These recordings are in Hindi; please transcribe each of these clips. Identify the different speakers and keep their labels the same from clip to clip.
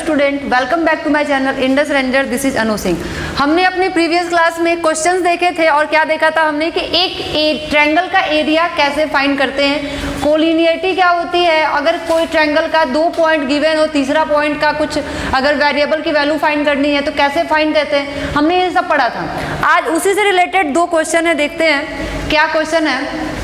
Speaker 1: Student, welcome back to my channel Indus ranger. This is Anu Singh. हमने अपनी प्रीवियस क्लास में क्वेश्चंस देखे थे और क्या देखा था हमने कि एक ट्रायंगल का एरिया कैसे फाइंड करते हैं, कोलिनियरिटी क्या होती है, अगर कोई ट्रायंगल का 2 पॉइंट गिवन हो, तीसरा पॉइंट का कुछ अगर वेरिएबल की वैल्यू फाइंड करनी है तो कैसे फाइंड करते हैं, हमने ये सब पढ़ा था। आज उसी से रिलेटेड 2 क्वेश्चन है, देखते हैं क्या क्वेश्चन है।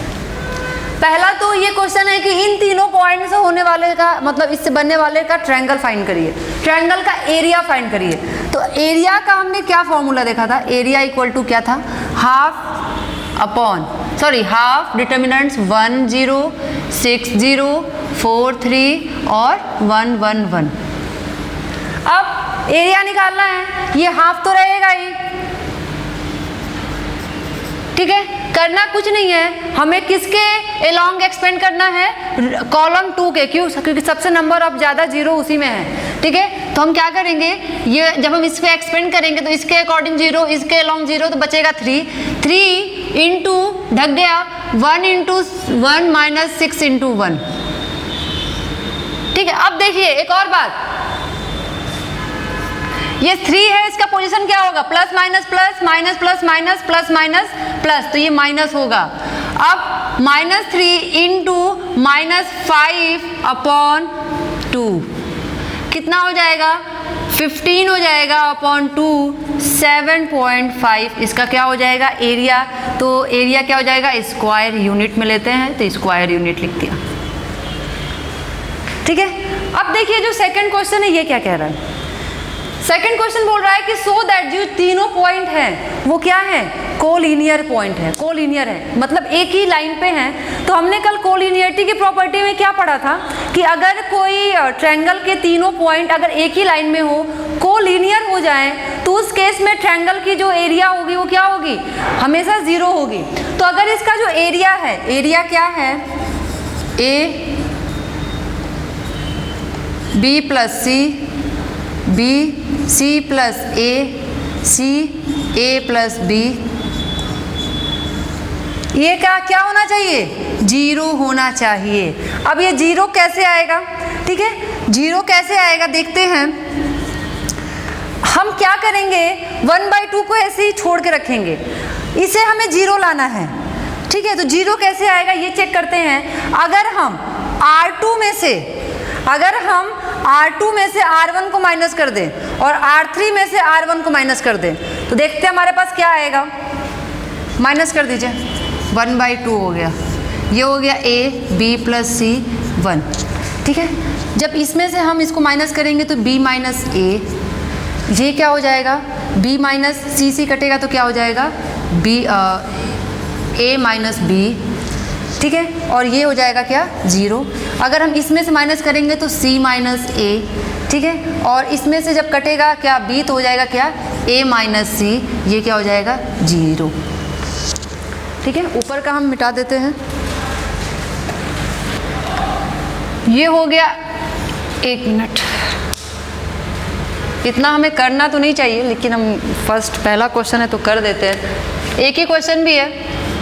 Speaker 1: पहला तो ये क्वेश्चन है कि इन तीनों पॉइंट से होने वाले का मतलब इससे बनने वाले का ट्रायंगल फाइंड करिए, ट्रायंगल का एरिया फाइंड करिए। तो एरिया का हमने क्या फॉर्मूला देखा था, एरिया इक्वल टू क्या था, हाफ डिटर्मिनेंट्स 1 0 6 0 4 3 और 1 1 1। अब एरिया निकालना है, ये हाफ तो रहेगा ही, ठीक है। करना कुछ नहीं है, हमें किसके एलोंग एक्सपेंड करना है, कॉलम 2 के, क्यों, क्योंकि सबसे नंबर ऑफ ज़्यादा जीरो उसी में है, ठीक है। तो हम क्या करेंगे, ये जब हम इस पे एक्सपेंड करेंगे तो इसके अकॉर्डिंग 0, इसके एलोंग 0, तो बचेगा 3 इंटू ढक गया 1 इंटू 1 माइनस 6 इंटू 1, ठीक है। अब देखिए एक और बात, ये 3 है, इसका पोजीशन क्या होगा, plus minus plus minus plus minus plus minus plus, तो ये माइनस होगा। अब -3 इंटू -5/2 कितना हो जाएगा, 15 हो जाएगा अपॉन 2, 7.5। इसका क्या हो जाएगा एरिया, तो एरिया क्या हो जाएगा, स्क्वायर यूनिट में लेते हैं तो स्क्वायर यूनिट लिख दिया, ठीक है। अब देखिए जो सेकंड क्वेश्चन है ये क्या कह रहा है, सेकंड क्वेश्चन बोल रहा है कि सो दैट जो तीनों पॉइंट हैं वो क्या है, कोलिनियर पॉइंट है, कोलिनियर है मतलब एक ही लाइन पे हैं। तो हमने कल कोलिनियरिटी की प्रॉपर्टी में क्या पढ़ा था कि अगर कोई ट्रायंगल के तीनों पॉइंट अगर एक ही लाइन में हो, कोलिनियर हो जाए, तो उस केस में ट्रायंगल की जो एरिया होगी वो क्या होगी, हमेशा 0 होगी। तो अगर इसका जो एरिया है, एरिया क्या है, A B plus C, B C plus A, C A plus B, ये क्या होना चाहिए, 0 होना चाहिए। अब ये 0 कैसे आएगा, ठीक है, 0 कैसे आएगा देखते हैं। हम क्या करेंगे, 1/2 को ऐसे ही छोड़ के रखेंगे, इसे हमें 0 लाना है, ठीक है। तो 0 कैसे आएगा ये चेक करते हैं। अगर हम R2 में से R1 को माइनस कर दें और R3 में से R1 को माइनस कर दें तो देखते हैं हमारे पास क्या आएगा, माइनस कर दीजिए, 1/2 हो गया, ये हो गया A B प्लस C 1, ठीक है। जब इसमें से हम इसको माइनस करेंगे तो B माइनस A, ये क्या हो जाएगा, B माइनस C कटेगा तो क्या हो जाएगा, A माइनस B, ठीक है। और ये हो जाएगा क्या, 0। अगर हम इसमें से माइनस करेंगे तो C माइनस A, ठीक है। और इसमें से जब कटेगा क्या, B, तो हो जाएगा क्या, A माइनस C, ये क्या हो जाएगा, 0, ठीक है। ऊपर का हम मिटा देते हैं, ये हो गया। 1 मिनट, इतना हमें करना तो नहीं चाहिए लेकिन हम पहला क्वेश्चन है तो कर देते हैं। एक ही क्वेश्चन भी है,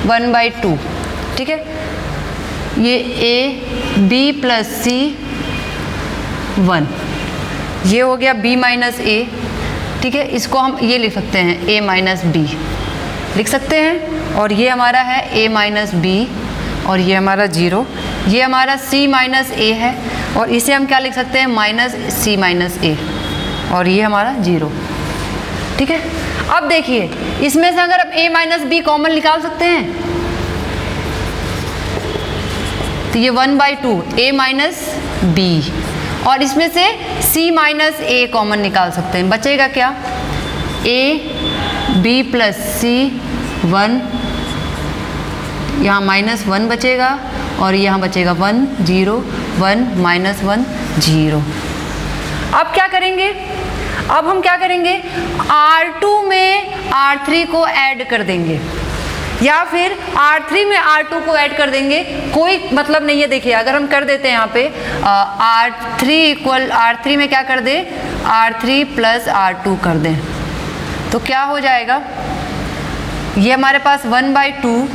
Speaker 1: 1/2, ठीक है। ये A B प्लस C 1, ये हो गया B माइनस A, ठीक है। इसको हम ये लिख सकते हैं A माइनस B लिख सकते हैं, और ये हमारा है A माइनस B, और ये हमारा 0, ये हमारा C माइनस A है, और इसे हम क्या लिख सकते हैं, माइनस C माइनस A, और ये हमारा 0, ठीक है। अब देखिए इसमें से अगर हम A माइनस B कॉमन निकाल सकते हैं तो ये 1/2 A माइनस B, और इसमें से C माइनस A कॉमन निकाल सकते हैं, बचेगा क्या, A B प्लस C 1, यहाँ -1 बचेगा, और यहाँ बचेगा 1 0 1 -1 0। अब क्या करेंगे, अब हम क्या करेंगे, R2 में R3 को ऐड कर देंगे या फिर R3 में R2 को ऐड कर देंगे, कोई मतलब नहीं है। देखिए अगर हम कर देते हैं यहाँ पे R3 में क्या कर दें, R3 प्लस R2 कर दें तो क्या हो जाएगा, ये हमारे पास 1/2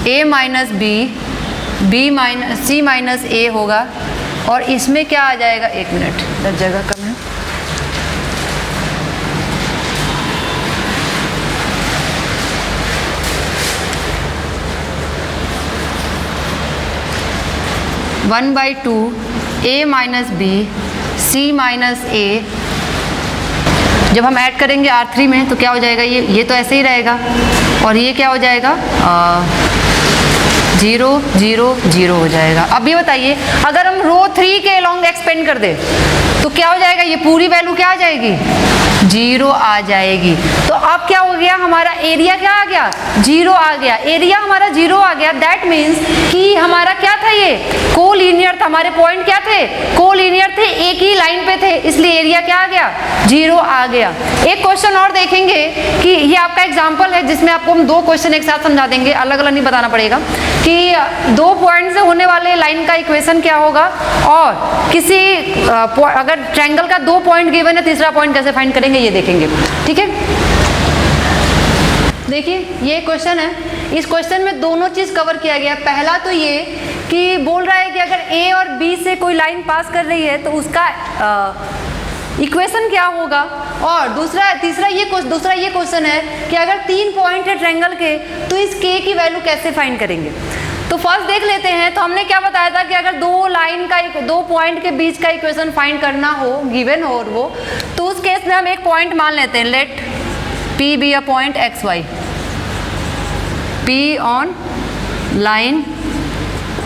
Speaker 1: A minus B minus C minus A होगा, और इसमें क्या आ जाएगा, 1 मिनट, जगह कम है, 1/2 a minus B C minus A, जब हम ऐड करेंगे R3 में तो क्या हो जाएगा, ये तो ऐसे ही रहेगा और ये क्या हो जाएगा 0 0 0 हो जाएगा। अब ये बताइए अगर हम रो 3 के अलॉन्ग एक्सपेंड कर दे तो क्या हो जाएगा, ये पूरी वैल्यू क्या आ जाएगी 0 आ जाएगी। तो अब क्या हो गया, हमारा एरिया क्या आ गया 0 आ गया, एरिया हमारा 0 आ गया। दैट मीन्स कि हमारा क्या था, ये कोलिनियर था, हमारे पॉइंट क्या थे कोलिनियर थे, एक ही लाइन पे थे, इसलिए एरिया क्या आ गया 0 आ गया। एक क्वेश्चन और देखेंगे कि ये आपका एग्जाम्पल है जिसमें आपको हम 2 क्वेश्चन एक साथ समझा देंगे, अलग अलग नहीं बताना पड़ेगा कि 2 पॉइंट से होने वाले लाइन का इक्वेशन क्या होगा और किसी अगर ट्रायंगल का 2 पॉइंट गिवन है तीसरा पॉइंट कैसे फाइंड करेंगे ये देखेंगे। ठीक है, देखिए ये क्वेश्चन है, इस क्वेश्चन में दोनों चीज कवर किया गया। पहला तो ये कि बोल रहा है कि अगर ए और बी से कोई लाइन पास कर रही है तो उसका इक्वेशन क्या होगा, और दूसरा ये क्वेश्चन है कि अगर 3 पॉइंट है ट्रायंगल के तो इस के की वैल्यू कैसे फाइंड करेंगे। तो फर्स्ट देख लेते हैं। तो हमने क्या बताया था कि अगर 2 पॉइंट के बीच का इक्वेशन फाइंड करना हो गिवन हो और वो, तो उस केस में हम एक पॉइंट मान लेते हैं, let P be a point x y, P on line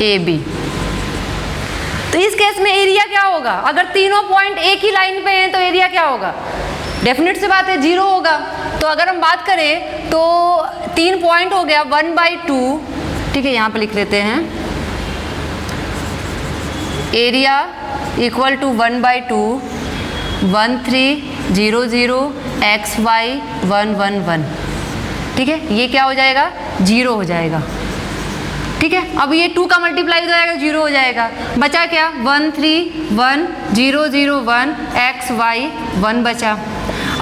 Speaker 1: A B. तो इस केस में एरिया क्या होगा, अगर तीनों पॉइंट एक ही लाइन पे हैं तो एरिया क्या होगा, डेफिनेट सी बात है 0 होगा। तो अगर हम बात करें तो 3 पॉइंट हो गया 1/2, ठीक है यहाँ पे लिख लेते हैं, area equal to 1/2 1 3 0 0 x y 1 1 1। ठीक है, ये क्या हो जाएगा 0 हो जाएगा। ठीक है, अब ये 2 का मल्टीप्लाई हो जाएगा 0 हो जाएगा, बचा क्या 1 3 1 0 0 1 x y 1 बचा।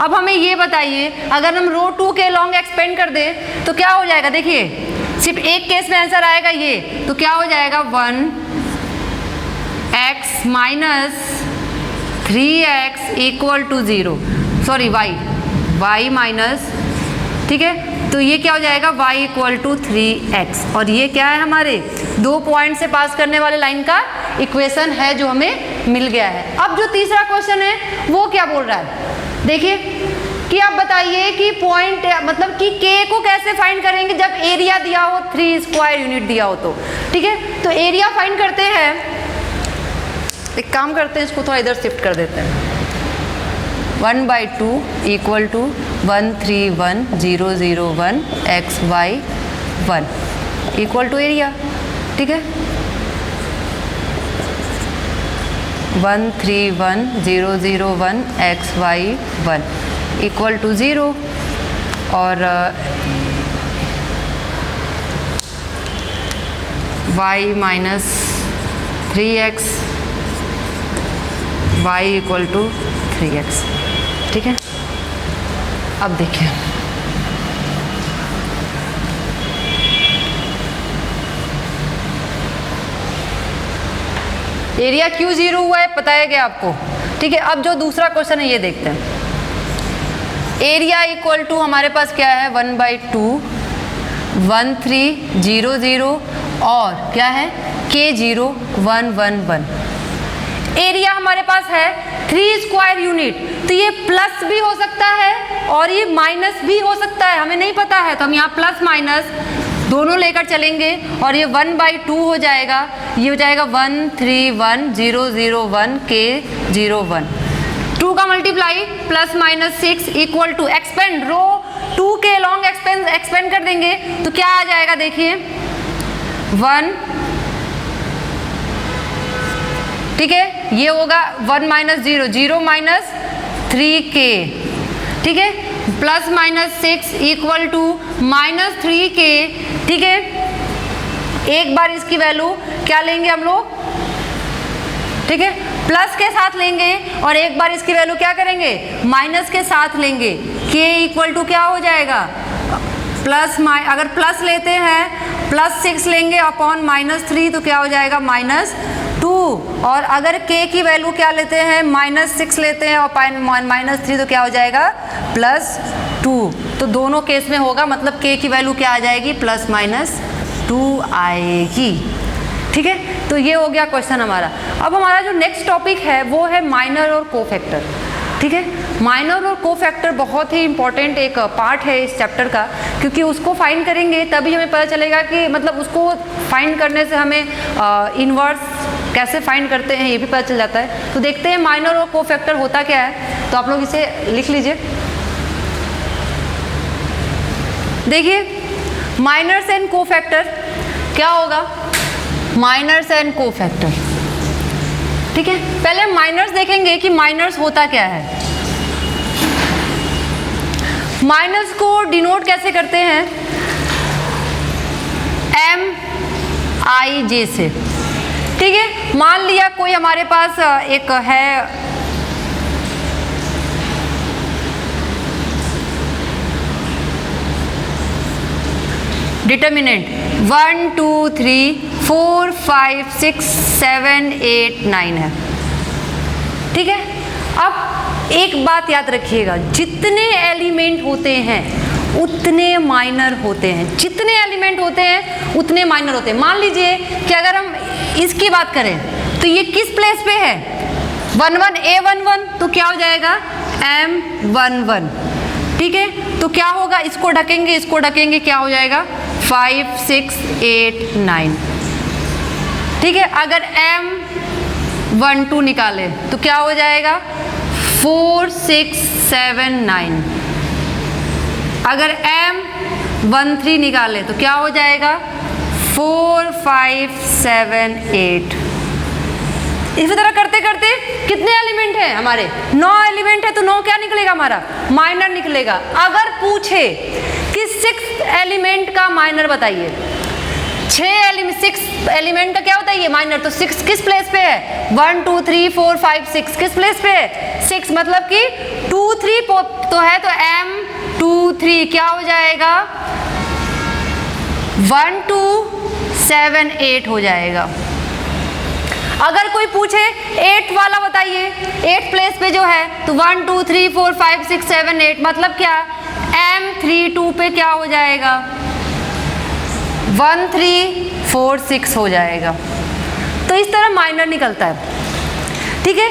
Speaker 1: अब हमें ये बताइए अगर हम रो 2 के लॉन्ग एक्सपेंड कर दे तो क्या हो जाएगा, देखिए सिर्फ एक केस में आंसर आएगा ये, तो क्या हो जाएगा 1 x minus 3x equal to 0, sorry y minus, ठीक है, तो ये क्या हो जाएगा y इक्वल टू 3x, और ये क्या है हमारे 2 पॉइंट से पास करने वाले लाइन का इक्वेशन है जो हमें मिल गया है। अब जो तीसरा क्वेश्चन है वो क्या बोल रहा है, देखिए कि आप बताइए कि पॉइंट मतलब कि k को कैसे फाइंड करेंगे जब एरिया दिया हो 3 स्क्वायर यूनिट दिया हो तो। ठीक है, तो एरिया फाइंड करते हैं, एक काम करते हैं इसको थोड़ा इधर शिफ्ट कर देते हैं, 1/2 equal to 1 3 1 0 0 1 x y 1 equal to area. ठीक है, 1 3 1 0 0 1 x y 1 इक्वल टू 0 और y minus 3x y equal to 3x। ठीक है, अब देखिए एरिया क्यों 0 हुआ है बताया गया आपको। ठीक है, अब जो दूसरा क्वेश्चन है ये देखते हैं, एरिया इक्वल टू हमारे पास क्या है 1/2 1 3 0 0 और क्या है k 0 1 1 1। एरिया हमारे पास है 3 स्क्वायर यूनिट, तो ये प्लस भी हो सकता है और ये माइनस भी हो सकता है, हमें नहीं पता है, तो हम यहाँ प्लस माइनस दोनों लेकर चलेंगे और ये 1/2 हो जाएगा, ये हो जाएगा 1 3 1 0 0 1 k 0 1। 2 का multiply plus minus 6 equal to expand, row 2 के लॉन्ग एक्सपेंड कर देंगे तो क्या आ जाएगा, देखिए 1, ठीक है, ये होगा 1 माइनस 0 0 माइनस 3k। ठीक है, plus minus 6 equal to minus 3k। ठीक है, एक बार इसकी वैल्यू क्या लेंगे हम लोग, ठीक है, प्लस के साथ लेंगे और एक बार इसकी वैल्यू क्या करेंगे माइनस के साथ लेंगे, k इक्वल टू क्या हो जाएगा प्लस अगर प्लस लेते हैं प्लस 6 लेंगे अपॉन माइनस 3 तो क्या हो जाएगा -2, और अगर k की वैल्यू क्या लेते हैं -6 लेते हैं और -3 तो क्या हो जाएगा +2। तो दोनों केस में होगा, मतलब k की वैल्यू क्या आ जाएगी +-2 आएगी। ठीक है, तो ये हो गया क्वेश्चन हमारा। अब हमारा जो नेक्स्ट टॉपिक है वो है माइनर और कोफैक्टर। ठीक है, माइनर और कोफैक्टर बहुत ही इंपॉर्टेंट एक पार्ट है इस चैप्टर का, क्योंकि उसको फाइंड करेंगे तभी हमें पता चलेगा कि मतलब उसको फाइंड करने से हमें इन्वर्स कैसे फाइंड करते हैं ये भी पता चल जाता है। तो देखते हैं माइनर और कोफैक्टर होता क्या है, तो आप लोग इसे लिख लीजिए। देखिए माइनर्स एंड कोफैक्टर क्या होगा, माइनर्स एंड कोफैक्टर। ठीक है, पहले हम माइनर्स देखेंगे कि माइनर्स होता क्या है। माइनर्स को डिनोट कैसे करते हैं, MIJ से। ठीक है, मान लिया कोई हमारे पास एक है डिटर्मिनेंट 1 2 3 4 5 6 7 8 9 है। ठीक है, अब एक बात याद रखिएगा, जितने एलिमेंट होते हैं उतने माइनर होते हैं, जितने एलिमेंट होते हैं उतने माइनर होते हैं। मान लीजिए कि अगर हम इसकी बात करें तो ये किस प्लेस पे है, 1 1 A11, तो क्या हो जाएगा M11। ठीक है, तो क्या होगा, इसको ढकेंगे इसको ढकेंगे, क्या हो जाएगा 5 6 8 9। ठीक है, अगर M12 निकाले तो क्या हो जाएगा 4 6 7 9। अगर M13 निकाले तो क्या हो जाएगा 4 5 7 8। इसी तरह करते करते कितने एलिमेंट हैं हमारे, 9 एलिमेंट है, तो 9 क्या निकलेगा हमारा, माइनर निकलेगा। अगर पूछे कि 6 एलिमेंट का माइनर बताइए, 6 एलिमेंट का क्या बताइए माइनर, तो 6 किस प्लेस पे है, 1 2 3 4 5 6 किस प्लेस पे है 6, मतलब कि 2 3 तो है, तो M23 क्या हो जाएगा 1 2 7 8 हो जाएगा। अगर कोई पूछे 8 वाला बताइए, 8 प्लेस पे जो है, तो 1 2 3 4 5 6 7 8, मतलब क्या M32 पे क्या हो जाएगा 1 3 4 6 हो जाएगा। तो इस तरह माइनर निकलता है। ठीक है,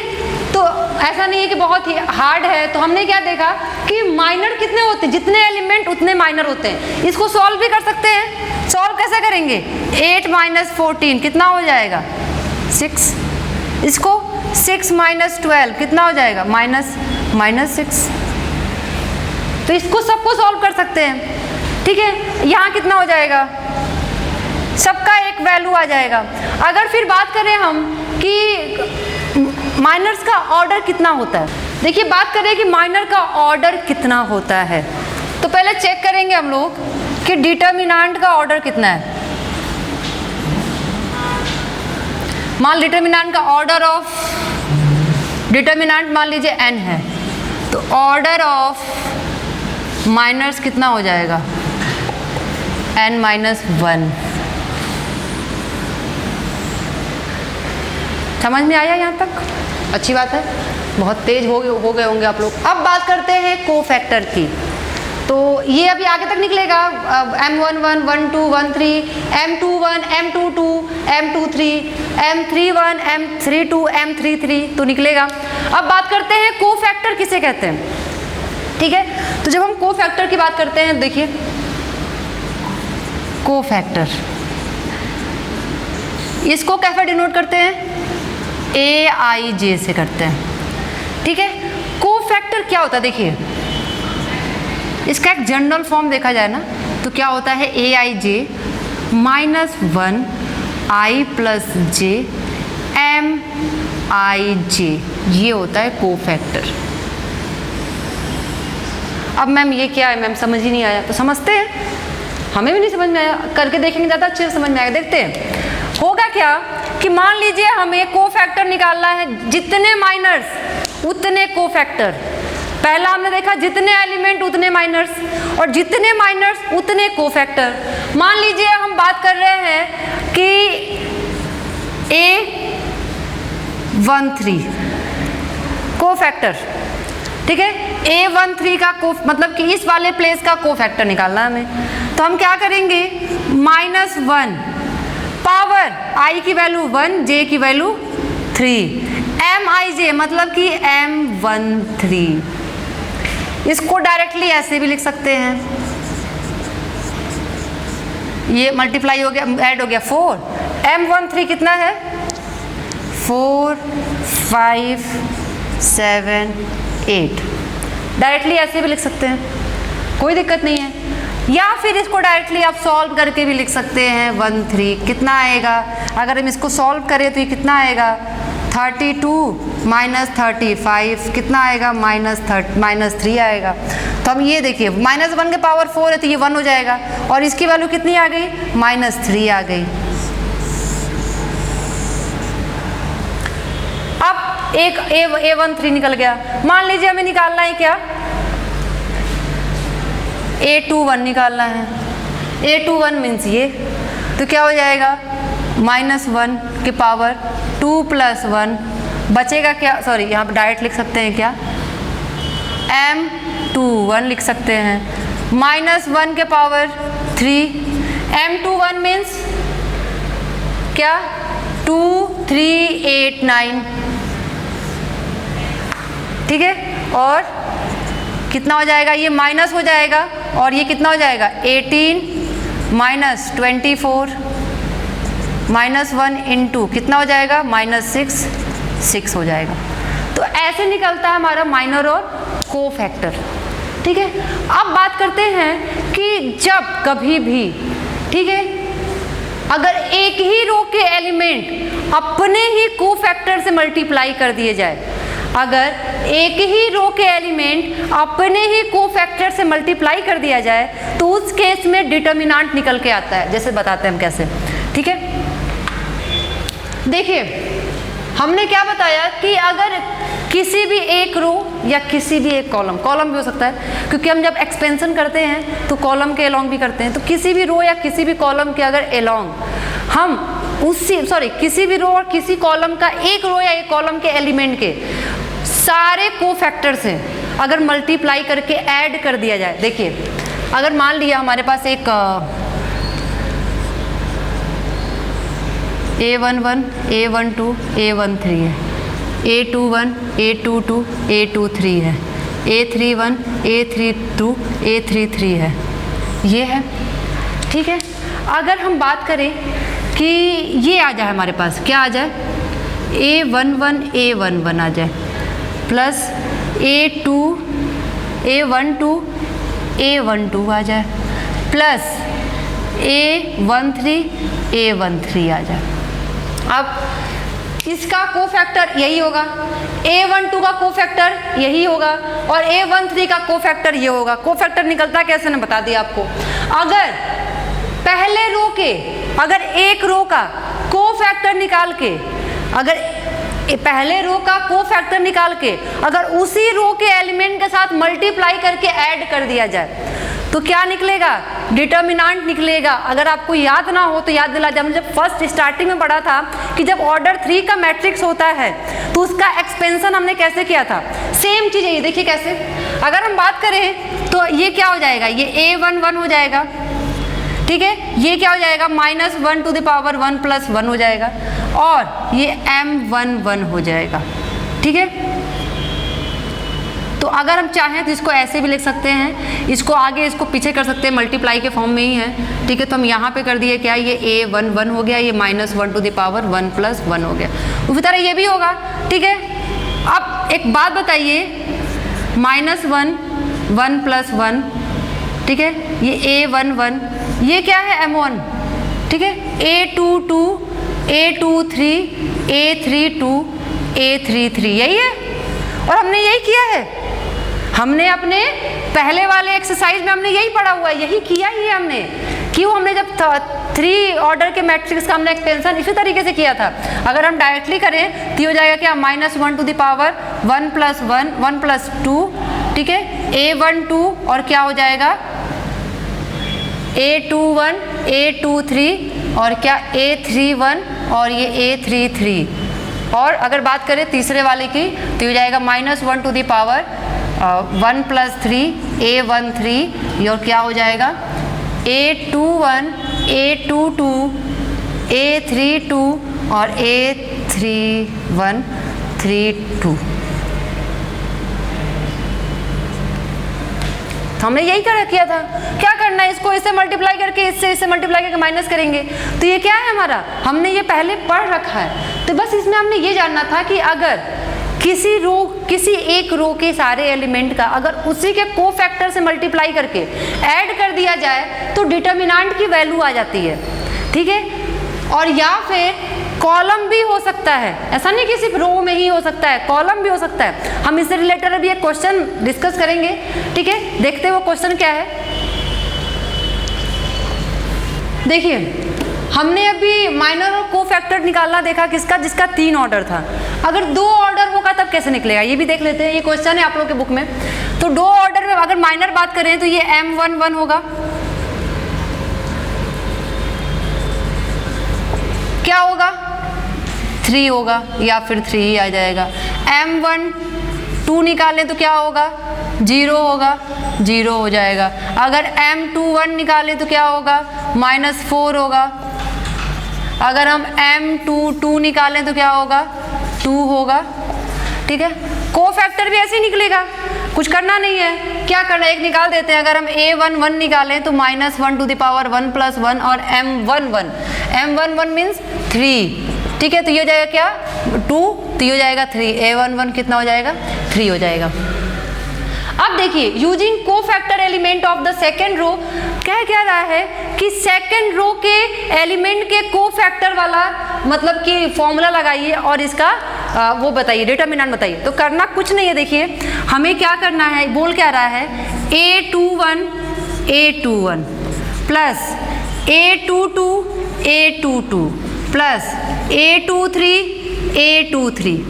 Speaker 1: तो ऐसा नहीं है कि बहुत ही हार्ड है। तो हमने क्या देखा कि माइनर कितने होते हैं, जितने एलिमेंट उतने माइनर होते हैं। इसको सॉल्व भी कर सकते हैं। सॉल्व कैसे करेंगे, 8 - 14 कितना हो जाएगा 6। इसको 6 - 12 कितना हो जाएगा -6। तो इसको सबको सॉल्व कर सकते हैं। ठीक है, यहाँ कितना हो जाएगा, सबका एक वैल्यू आ जाएगा। अगर फिर बात करें हम कि माइनर्स का ऑर्डर कितना होता है, देखिए बात करें कि माइनर का ऑर्डर कितना होता है, तो पहले चेक करेंगे हम लोग कि डिटर्मिनेंट का ऑर्डर कितना है। मान डिटर्मिनेंट का ऑर्डर ऑफ डिटर्मिनेंट मान लीजिए n है, तो ऑर्डर ऑफ माइनर्स कितना हो जाएगा n - 1। समझ में आया यहाँ तक, अच्छी बात है, बहुत तेज हो गए होंगे आप लोग। अब बात करते हैं कोफैक्टर की, तो ये अभी आगे तक निकलेगा, M11 12 13 M21 M22 M23 M31 M32 M33 तो निकलेगा। अब बात करते हैं कोफैक्टर किसे कहते हैं। ठीक है, तो जब हम कोफैक्टर की बात करते हैं, देखिए कोफैक्टर, इसको कैसे डिनोट करते हैं, AIJ से करते हैं। ठीक है, कोफैक्टर क्या होता है, देखिए इसका एक जनरल फॉर्म देखा जाए ना, तो क्या होता है AIJ -1 I + J MIJ, ये होता है कोफैक्टर। अब मैम ये क्या है, मैम समझ ही नहीं आया, तो समझते हैं, हमें भी नहीं समझ में आया, करके देखेंगे ज़्यादा अच्छे से समझ में आएगा। देखते हैं होगा क्या कि मान लीजिए हमें कोफैक्टर निकालना है, जितने माइनर्स उतने कोफैक्टर। पहला हमने देखा जितने एलिमेंट उतने माइनर्स, और जितने माइनर्स उतने कोफैक्टर। मान लीजिए हम बात कर रहे हैं कि A13 कोफैक्टर, ठीक है, A13 का मतलब कि इस वाले प्लेस का कोफैक्टर निकालना हमें, तो हम क्या करेंगे -1 पावर i की वैल्यू 1, j की वैल्यू 3, mij मतलब कि m13। इसको डायरेक्टली ऐसे भी लिख सकते हैं, ये मल्टीप्लाई हो गया, ऐड हो गया 4, m13 कितना है 4 5 7 8, डायरेक्टली ऐसे भी लिख सकते हैं, कोई दिक्कत नहीं है। या फिर इसको डायरेक्टली आप सॉल्व करके भी लिख सकते हैं 13 कितना आएगा, अगर हम इसको सॉल्व करें तो ये कितना आएगा 32 माइनस 35 कितना आएगा -3 आएगा। तो हम ये देखिए -1 के पावर 4 है तो ये 1 हो जाएगा, और इसकी वैल्यू कितनी आ गई -3 आ गई। अब एक A13 निकल गया, मान लीजिए हमें निकालना है क्या A21 निकालना है। A21 मीन्स ये, तो क्या हो जाएगा -1 के पावर 2 + 1 बचेगा क्या, सॉरी यहाँ पे डायरेक्ट लिख सकते हैं क्या M21 लिख सकते हैं, -1 के पावर 3, M21 मीन्स क्या 2 3 8 9, ठीक है। और कितना हो जाएगा, ये माइनस हो जाएगा, और ये कितना हो जाएगा 18 माइनस 24 -1 इंटू कितना हो जाएगा -6 हो जाएगा। तो ऐसे निकलता है हमारा माइनर और कोफैक्टर, ठीक है। अब बात करते हैं कि जब कभी भी, ठीक है, अगर एक ही रो के एलिमेंट अपने ही कोफैक्टर से मल्टीप्लाई कर दिए जाए, अगर एक ही रो के एलिमेंट अपने ही कोफैक्टर से मल्टीप्लाई कर दिया जाए तो उस केस में डिटर्मिनेंट निकल के आता है, जैसे बताते हैं हम कैसे, ठीक है। देखिए हमने क्या बताया कि अगर किसी भी एक रो या किसी भी एक कॉलम भी हो सकता है, क्योंकि हम जब एक्सपेंशन करते हैं तो कॉलम के एलोंग भी करते हैं, तो किसी भी रो या किसी भी कॉलम के अगर एलोंग हम किसी भी रो और किसी कॉलम का एक रो या एक कॉलम के एलिमेंट के सारे कोफैक्टर से अगर मल्टीप्लाई करके ऐड कर दिया जाए, देखिए अगर मान लिया हमारे पास एक A11 A12 A13 है, A21 A22 A23 है, A31 A32 A33 है, ये है, ठीक है। अगर हम बात करें कि ये आ जाए हमारे पास, क्या आ जाए A11 A11 आ जाए प्लस A12 A12 आ जाए प्लस A13 A13 आ जाए। अब इसका कोफैक्टर यही होगा, A12 का कोफैक्टर यही होगा और A13 का कोफैक्टर ये होगा। कोफैक्टर निकलता कैसे मैं बता दिया आपको, अगर पहले रो के अगर एक रो का कोफैक्टर निकाल के, अगर पहले रो का कोफैक्टर निकाल के अगर उसी रो के एलिमेंट के साथ मल्टीप्लाई करके ऐड कर दिया जाए तो क्या निकलेगा, डिटर्मिनेंट निकलेगा। अगर आपको याद ना हो तो याद दिला दे, हमने जब फर्स्ट स्टार्टिंग में पढ़ा था कि जब ऑर्डर 3 का मैट्रिक्स होता है तो उसका एक्सपेंशन हमने कैसे किया था, सेम चीज़ है ये, देखिए कैसे। अगर हम बात करें तो ये क्या हो जाएगा, ये A11 हो जाएगा, ठीक है, ये क्या हो जाएगा -1 to the power 1 + 1 हो जाएगा, और ये M11 हो जाएगा, ठीक है। तो अगर हम चाहें तो इसको ऐसे भी लिख सकते हैं, इसको आगे इसको पीछे कर सकते हैं, मल्टीप्लाई के फॉर्म में ही है, ठीक है। तो हम यहाँ पे कर दिए क्या, ये A11 हो गया, ये -1 to the power 1 + 1 हो गया। उसी तरह ये भी होगा, ठीक है। अब एक बात बताइए, -1 1 + 1, ठीक है, ये A11, ये क्या है M1, ठीक है, A22 A23 A32 A33 यही है, और हमने यही किया है, हमने अपने पहले वाले एक्सरसाइज में हमने यही पढ़ा हुआ है, यही किया ही है हमने। क्यों, हमने जब 3 ऑर्डर के मैट्रिक्स का हमने एक्सपेंशन इसी तरीके से किया था। अगर हम डायरेक्टली करें तो हो जाएगा क्या, -1 to the power 1 + 1 1 + 2, ठीक है, A12 और क्या हो जाएगा A21 A23 और क्या A31 और ये A33। और अगर बात करें तीसरे वाले की तो हो जाएगा -1 to the power 1 + 3 A13 और क्या हो जाएगा A21 A22 A3 2 और A3 1 3 2। हमने यही किया था। क्या करना है, इसको इससे मल्टीप्लाई करके इससे मल्टीप्लाई करके माइनस करेंगे। तो ये क्या है हमारा, हमने ये पहले पढ़ रखा है। तो बस इसमें हमने ये जानना था कि अगर किसी एक रो के सारे एलिमेंट का अगर उसी के कोफैक्टर से मल्टीप्लाई करके ऐड कर दिया जाए तो डिटर्मिनेंट की वैल्यू आ जाती है, ठीक है। और या फिर कॉलम भी हो सकता है, ऐसा नहीं कि सिर्फ रो में ही हो सकता है, कॉलम भी हो सकता है। हम इससे रिलेटेड अभी एक क्वेश्चन डिस्कस करेंगे, ठीक है। देखते हैं वो क्वेश्चन क्या है। देखिए, हमने अभी माइनर और कोफैक्टर निकालना देखा किसका, जिसका 3 ऑर्डर था। अगर 2 ऑर्डर होगा तब कैसे निकलेगा, ये भी देख लेते हैं। ये क्वेश्चन है आप लोगों के बुक में। तो 2 ऑर्डर में अगर माइनर बात करें तो ये M11 होगा, क्या होगा 3 होगा या फिर 3 ही आ जाएगा। M12 निकालें तो क्या होगा 0 होगा, 0 हो जाएगा। अगर M21 निकालें तो क्या होगा -4 होगा। अगर हम M22 निकालें तो क्या होगा 2 होगा, ठीक है। कोफैक्टर भी ऐसे ही निकलेगा, कुछ करना नहीं है। क्या करना है, एक निकाल देते हैं। अगर हम A11 निकालें तो -1 to the power 1 + 1 और M11 मीन्स 3, ठीक है। तो ये हो जाएगा क्या 2, तो ये हो जाएगा 3। A11 कितना हो जाएगा 3 हो जाएगा। अब देखिए, using cofactor element of the second row, क्या रहा है कि सेकेंड रो के एलिमेंट के कोफैक्टर वाला मतलब कि फॉर्मूला लगाइए और इसका वो बताइए, डिटर्मिनेंट बताइए। तो करना कुछ नहीं है, देखिए हमें क्या करना है, बोल क्या रहा है A21 plus A22 plus A23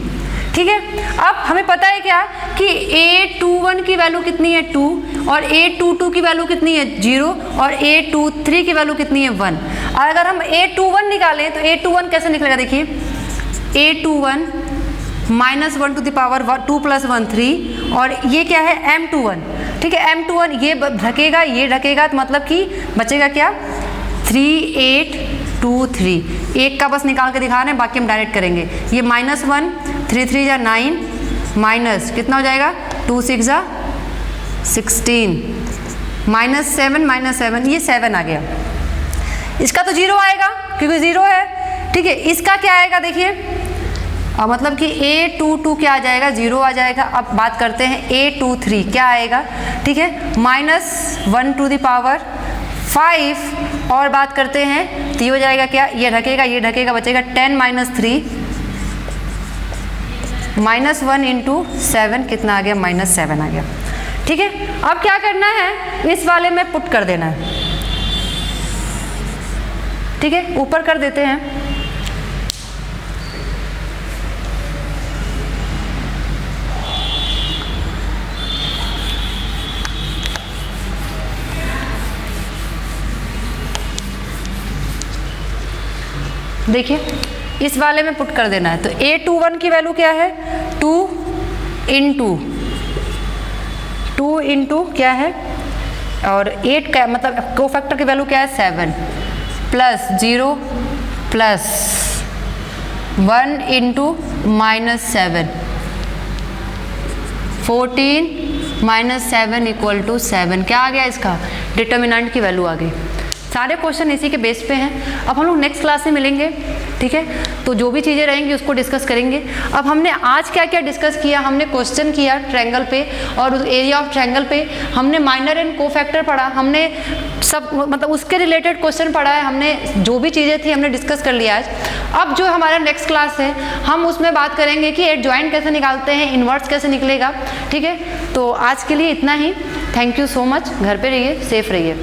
Speaker 1: ठीक है। अब हमें पता है क्या कि A21 की वैल्यू कितनी है 2 और A22 की वैल्यू कितनी है 0 और A23 की वैल्यू कितनी है 1। अगर हम A21 निकालें तो A21 कैसे निकलेगा, देखिए A21 -1 to the power 2 + 1 3 और ये क्या है M21, ठीक है। M21 ये ढकेगा, ये ढकेगा, तो मतलब कि बचेगा क्या 3 8 2 3। एक का बस निकाल के दिखा रहे हैं, बाकी हम डायरेक्ट करेंगे। ये -1 3 3 जा 9 माइनस कितना हो जाएगा 2 6 जा 16 -7 ये 7 आ गया। इसका तो 0 आएगा क्योंकि 0 है, ठीक है। इसका क्या आएगा देखिए, मतलब कि A22 क्या आ जाएगा 0 आ जाएगा। अब बात करते हैं A23 क्या आएगा, ठीक है -1 to the power 5 और बात करते हैं तो ये हो जाएगा क्या, ये ढकेगा बचेगा 10 - 3 -1 × 7 कितना आ गया -7 आ गया, ठीक है। अब क्या करना है, इस वाले में पुट कर देना है, ठीक है। ऊपर कर देते हैं, देखिए इस वाले में पुट कर देना है। तो A21 की वैल्यू क्या है 2 × क्या है और 8 का मतलब कोफैक्टर की वैल्यू क्या है 7 प्लस 0 प्लस 1 × -7 14 -7 = 7 क्या आ गया, इसका डिटर्मिनेंट की वैल्यू आ गई। सारे क्वेश्चन इसी के बेस पे हैं। अब हम लोग नेक्स्ट क्लास में मिलेंगे, ठीक है। तो जो भी चीज़ें रहेंगी उसको डिस्कस करेंगे। अब हमने आज क्या क्या डिस्कस किया, हमने क्वेश्चन किया ट्रायंगल पे और एरिया ऑफ ट्रायंगल पे, हमने माइनर एंड कोफैक्टर पढ़ा, हमने सब मतलब उसके रिलेटेड क्वेश्चन पढ़ा है, हमने जो भी चीज़ें थी हमने डिस्कस कर लिया आज। अब जो हमारा नेक्स्ट क्लास है हम उसमें बात करेंगे कि एडजॉइंट कैसे निकालते हैं, इन्वर्स कैसे निकलेगा, ठीक है। तो आज के लिए इतना ही। Thank you so much. घर पे रहिए, सेफ रहिए।